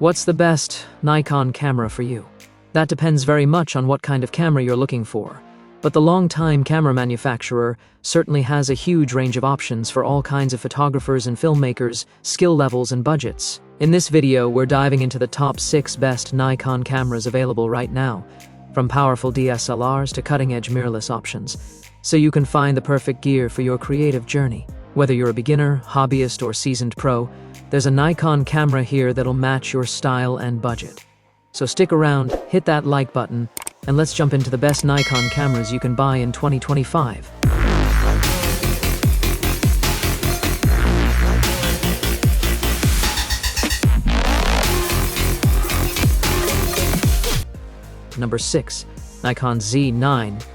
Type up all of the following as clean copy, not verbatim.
What's the best Nikon camera for you? That depends very much on what kind of camera you're looking for. But the long-time camera manufacturer certainly has a huge range of options for all kinds of photographers and filmmakers, skill levels and budgets. In this video, we're diving into the top 6 best Nikon cameras available right now, from powerful DSLRs to cutting-edge mirrorless options, so you can find the perfect gear for your creative journey. Whether you're a beginner, hobbyist, or seasoned pro, there's a Nikon camera here that'll match your style and budget. So stick around, hit that like button, and let's jump into the best Nikon cameras you can buy in 2025. Number 6. Nikon Z9.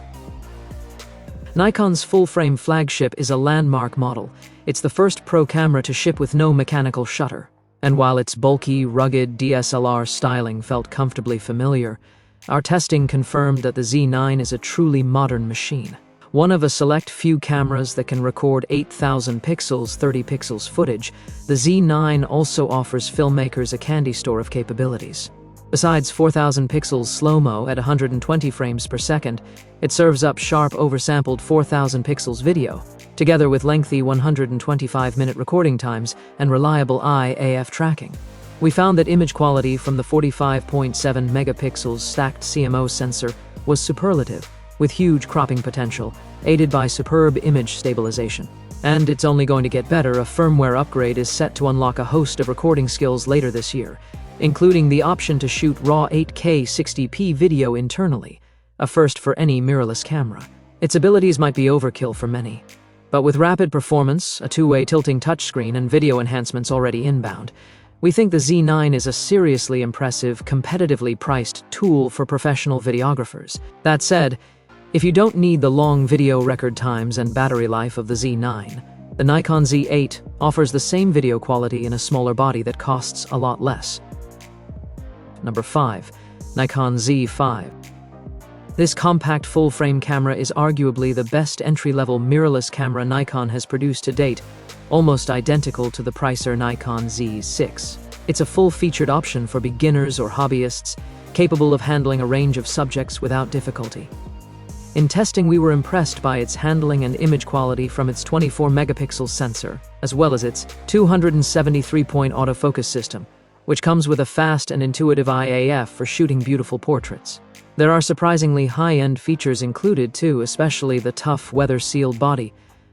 Nikon's full-frame flagship is a landmark model. It's the first pro camera to ship with no mechanical shutter. And while its bulky, rugged DSLR styling felt comfortably familiar, our testing confirmed that the Z9 is a truly modern machine. One of a select few cameras that can record 8,000 pixels, 30 pixels footage, the Z9 also offers filmmakers a candy store of capabilities. Besides 4,000 pixels slow-mo at 120 frames per second, it serves up sharp oversampled 4,000 pixels video, together with lengthy 125-minute recording times and reliable eye-AF tracking. We found that image quality from the 45.7 megapixels stacked CMO sensor was superlative, with huge cropping potential, aided by superb image stabilization. And it's only going to get better. A firmware upgrade is set to unlock a host of recording skills later this year, including the option to shoot raw 8K 60p video internally, a first for any mirrorless camera. Its abilities might be overkill for many, but with rapid performance, a two-way tilting touchscreen, and video enhancements already inbound, we think the Z9 is a seriously impressive, competitively priced tool for professional videographers. That said, if you don't need the long video record times and battery life of the Z9, the Nikon Z8 offers the same video quality in a smaller body that costs a lot less. Number 5. Nikon Z5. This compact full-frame camera is arguably the best entry-level mirrorless camera Nikon has produced to date, almost identical to the pricier Nikon Z6. It's a full-featured option for beginners or hobbyists, capable of handling a range of subjects without difficulty. In testing, we were impressed by its handling and image quality from its 24-megapixel sensor, as well as its 273-point autofocus system, which comes with a fast and intuitive eye-AF for shooting beautiful portraits. There are surprisingly high-end features included too, especially the tough weather-sealed body,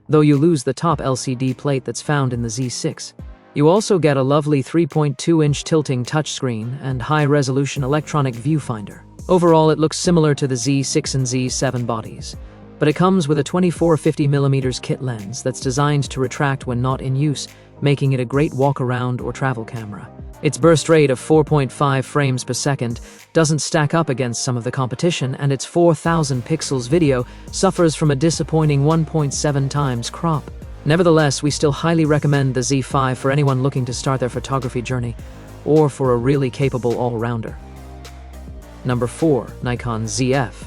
though you lose the top LCD plate that's found in the Z6. You also get a lovely 3.2-inch tilting touchscreen and high-resolution electronic viewfinder. Overall, it looks similar to the Z6 and Z7 bodies, but it comes with a 24-50mm kit lens that's designed to retract when not in use, making it a great walk-around or travel camera. Its burst rate of 4.5 frames per second doesn't stack up against some of the competition, and its 4,000 pixels video suffers from a disappointing 1.7 times crop. Nevertheless, we still highly recommend the Z5 for anyone looking to start their photography journey, or for a really capable all-rounder. Number 4. Nikon Zf.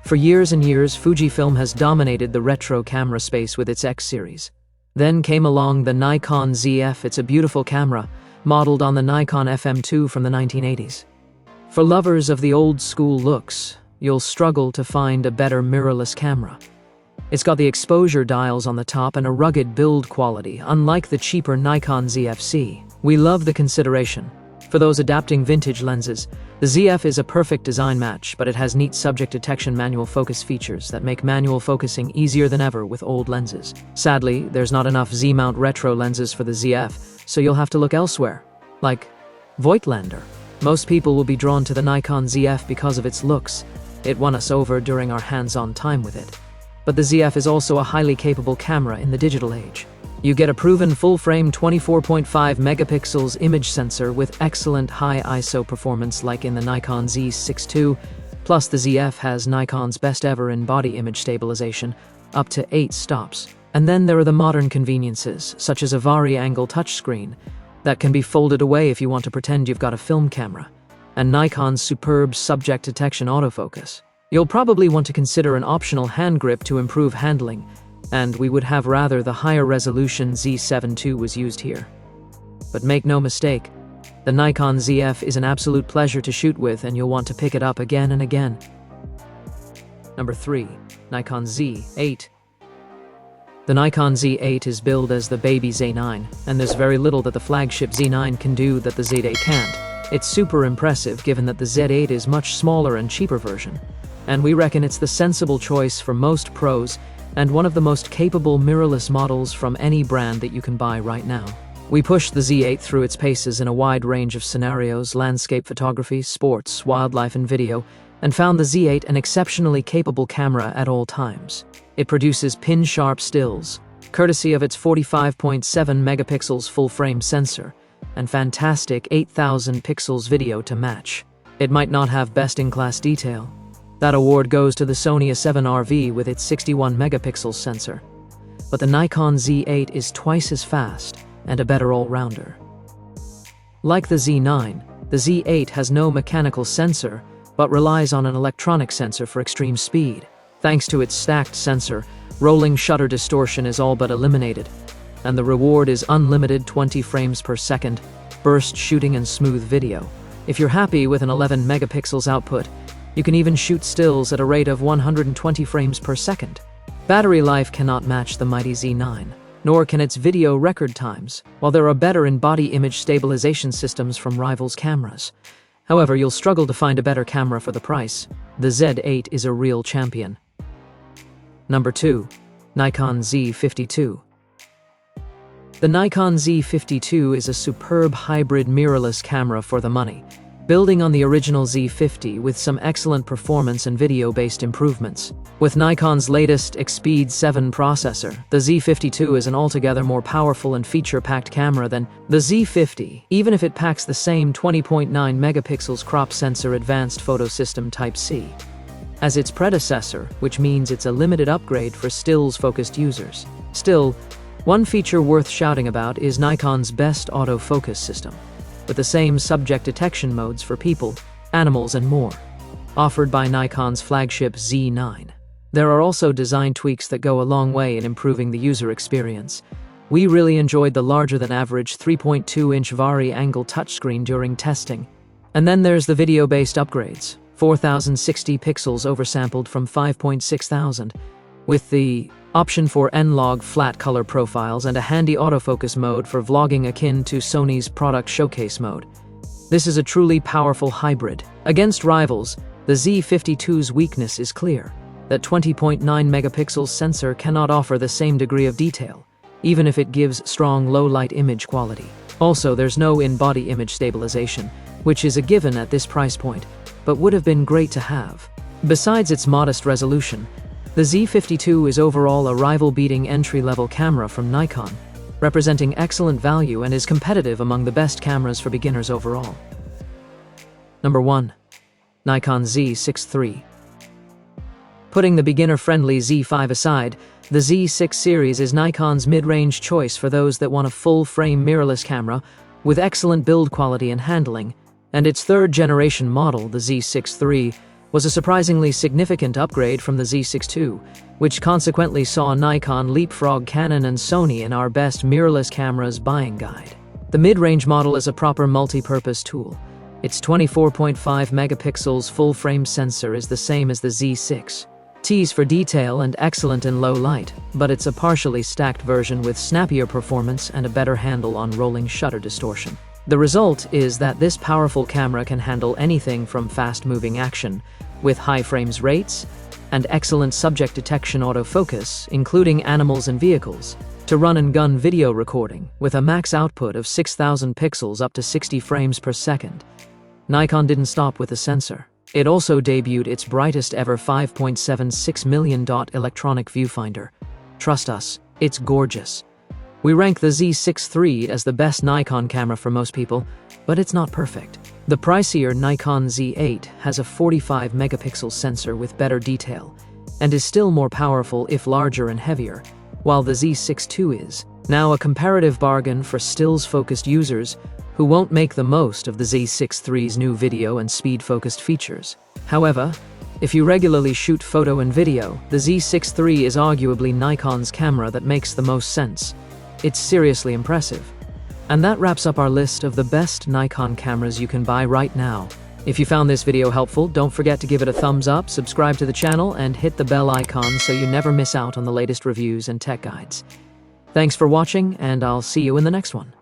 For years and years, Fujifilm has dominated the retro camera space with its X series. Then came along the Nikon Zf. It's a beautiful camera, modeled on the Nikon FM2 from the 1980s. For lovers of the old-school looks, you'll struggle to find a better mirrorless camera. It's got the exposure dials on the top and a rugged build quality, unlike the cheaper Nikon ZFC. We love the consideration. For those adapting vintage lenses, the Zf is a perfect design match, but it has neat subject detection manual focus features that make manual focusing easier than ever with old lenses. Sadly, there's not enough Z-mount retro lenses for the Zf, so you'll have to look elsewhere, like Voigtlander. Most people will be drawn to the Nikon Zf because of its looks. It won us over during our hands-on time with it. But the Zf is also a highly capable camera in the digital age. You get a proven full-frame 24.5 megapixels image sensor with excellent high ISO performance like in the Nikon Z6 II, plus the Zf has Nikon's best ever in-body image stabilization, up to 8 stops. And then there are the modern conveniences, such as a vari-angle touchscreen that can be folded away if you want to pretend you've got a film camera, and Nikon's superb subject detection autofocus. You'll probably want to consider an optional hand grip to improve handling, and we would have rather the higher resolution Z7 II was used here. But make no mistake, The Nikon Zf is an absolute pleasure to shoot with, and you'll want to pick it up again and again. Number 3. Nikon Z8. The Nikon Z8 is billed as the baby Z9, and there's very little that the flagship Z9 can do that the Z8 can't. It's super impressive given that the Z8 is much smaller and cheaper version, and we reckon it's the sensible choice for most pros and one of the most capable mirrorless models from any brand that you can buy right now. We pushed the Z8 through its paces in a wide range of scenarios: landscape photography, sports, wildlife, and video, and found the Z8 an exceptionally capable camera at all times. It produces pin-sharp stills, courtesy of its 45.7 megapixels full-frame sensor, and fantastic 8,000 pixels video to match. It might not have best-in-class detail. That award goes to the Sony A7RV with its 61 megapixels sensor. But the Nikon Z8 is twice as fast and a better all-rounder. Like the Z9, the Z8 has no mechanical sensor, but relies on an electronic sensor for extreme speed. Thanks to its stacked sensor, rolling shutter distortion is all but eliminated, and the reward is unlimited 20 frames per second, burst shooting and smooth video. If you're happy with an 11 megapixels output, you can even shoot stills at a rate of 120 frames per second. Battery life cannot match the mighty Z9, nor can its video record times, while there are better in-body image stabilization systems from rivals cameras. However, you'll struggle to find a better camera for the price. The Z8 is a real champion. Number 2. Nikon Z50 II. The Nikon Z50 II is a superb hybrid mirrorless camera for the money, building on the original Z50 with some excellent performance and video-based improvements. With Nikon's latest XPEED7 processor, the Z50 II is an altogether more powerful and feature-packed camera than the Z50, even if it packs the same 20.9 megapixels crop sensor advanced photo system Type-C as its predecessor, which means it's a limited upgrade for stills-focused users. Still, one feature worth shouting about is Nikon's best autofocus system, with the same subject detection modes for people, animals, and more, offered by Nikon's flagship Z9. There are also design tweaks that go a long way in improving the user experience. We really enjoyed the larger-than-average 3.2-inch vari-angle touchscreen during testing. And then there's the video-based upgrades, 4060 pixels oversampled from 5,600, with the option for N-Log flat color profiles and a handy autofocus mode for vlogging akin to Sony's product showcase mode. This is a truly powerful hybrid. Against rivals, the Z50 II's weakness is clear: that 20.9 megapixels sensor cannot offer the same degree of detail, even if it gives strong low-light image quality. Also, there's no in-body image stabilization, which is a given at this price point, but would have been great to have. Besides its modest resolution, the Z50 II is overall a rival-beating entry-level camera from Nikon, representing excellent value and is competitive among the best cameras for beginners overall. Number 1. Nikon Z6 III. Putting the beginner-friendly Z5 aside, the Z6 series is Nikon's mid-range choice for those that want a full-frame mirrorless camera with excellent build quality and handling, and its third-generation model, the Z6 III, was a surprisingly significant upgrade from the Z6 II, which consequently saw Nikon leapfrog Canon and Sony in our best mirrorless cameras buying guide. The mid-range model is a proper multi-purpose tool. Its 24.5 megapixels full-frame sensor is the same as the Z6 II's for detail and excellent in low light, but it's a partially stacked version with snappier performance and a better handle on rolling shutter distortion. The result is that this powerful camera can handle anything from fast-moving action, with high frames rates, and excellent subject detection autofocus, including animals and vehicles, to run-and-gun video recording, with a max output of 6,000 pixels up to 60 frames per second. Nikon didn't stop with the sensor. It also debuted its brightest-ever 5.76 million dot electronic viewfinder. Trust us, it's gorgeous. We rank the Z6 III as the best Nikon camera for most people, but it's not perfect. The pricier Nikon Z8 has a 45 megapixel sensor with better detail, and is still more powerful if larger and heavier, while the Z6 II is now a comparative bargain for stills-focused users who won't make the most of the Z6 III's new video and speed-focused features. However, if you regularly shoot photo and video, the Z6 III is arguably Nikon's camera that makes the most sense. It's seriously impressive. And that wraps up our list of the best Nikon cameras you can buy right now. If you found this video helpful, don't forget to give it a thumbs up, subscribe to the channel, and hit the bell icon so you never miss out on the latest reviews and tech guides. Thanks for watching, and I'll see you in the next one.